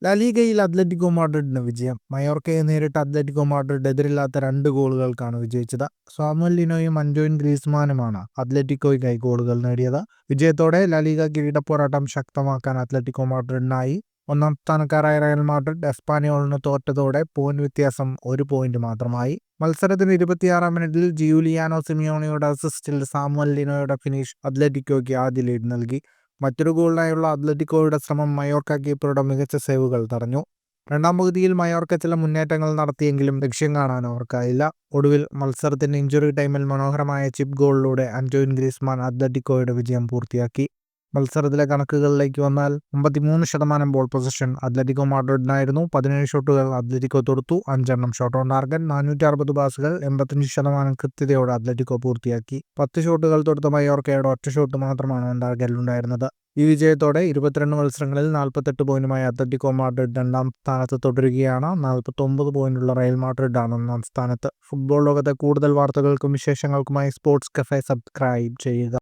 ലലീഗയിൽ Atletico മാഡ്രിഡിന് വിജയം. മയോർക്കയെ നേരിട്ട് Atletico Madrid എതിരില്ലാത്ത 2 ഗോളുകൾക്കാണ് വിജയിച്ചത്. സാമുവൽ ലിനോയും അന്റോയിൻ ഗ്രീസ്മാനുമാണ് അത്ലറ്റിക്കോയ്ക്കായി ഗോളുകൾ നേടിയത്. വിജയത്തോടെ ലലീഗ കിരീടപ്പോരാട്ടം ശക്തമാക്കാൻ അത്ലറ്റിക്കോ മാഡ്രിഡിനായി. ഒന്നാം സ്ഥാനക്കാരായ റയൽ മാഡ്രിഡ് എസ്പാനിയോളിന് തോറ്റതോടെ പോയിന്റ് വ്യത്യാസം 1 പോയിന്റ് മാത്രമായി. മത്സരത്തിന് 26-ാം മിനിറ്റിൽ ജിയൂലിയാനോ സിമിയോണിയുടെ അസിസ്റ്റിൽ സാമുവൽ ലിനോയുടെ ഫിനിഷ് അത്ലറ്റിക്കോയ്ക്ക് ആദ്യ ലീഡ് നൽകി. മറ്റൊരു ഗോളിനായുള്ള അത്ലറ്റിക്കോയുടെ ശ്രമം മയോർക്ക കീപ്പറുടെ മികച്ച സേവുകൾ തടഞ്ഞു. രണ്ടാം പകുതിയിൽ മയോർക്ക ചില മുന്നേറ്റങ്ങൾ നടത്തിയെങ്കിലും ലക്ഷ്യം കാണാൻ അവർക്കായില്ല. ഒടുവിൽ മത്സരത്തിന്റെ ഇഞ്ചുറി ടൈമിൽ മനോഹരമായ ചിപ്പ് ഗോളിലൂടെ അന്റോയിൻ ഗ്രീസ്മാൻ അത്ലറ്റിക്കോയുടെ വിജയം പൂർത്തിയാക്കി. മത്സരത്തിലെ കണക്കുകളിലേക്ക് വന്നാൽ 53% ബോൾ പൊസിഷൻ അത്ലറ്റിക്കോ മാഡ്രിഡിനായിരുന്നു. 17 ഷോട്ടുകൾ അത്ലറ്റിക്കോ തൊടുത്തു. 5 ഷോട്ട് ഓൺ ടാർഗറ്റ്. 460 പാസുകൾ. 85% കൃത്യതയോടെ അത്ലറ്റിക്കോ പൂർത്തിയാക്കി. 10 ഷോട്ടുകൾ തൊടുത്ത മയോർക്കയുടെ ഒറ്റ ഷോട്ട് മാത്രമാണ് ഓൺ ടാർഗറ്റിലുണ്ടായിരുന്നത്. ഈ വിജയത്തോടെ 22 മത്സരങ്ങളിൽ 48 പോയിന്റുമായി അത്ലറ്റിക്കോ മാഡ്രിഡ് 2-ാം സ്ഥാനത്ത് തുടരുകയാണ്. 49 പോയിന്റുള്ള റയൽ മാഡ്രിഡാണ് 1-ാം സ്ഥാനത്ത്. ഫുട്ബോൾ ലോകത്തെ കൂടുതൽ വാർത്തകൾക്കും വിശേഷങ്ങൾക്കുമായി സ്പോർട്സ് കഫേ സബ്സ്ക്രൈബ് ചെയ്യുക.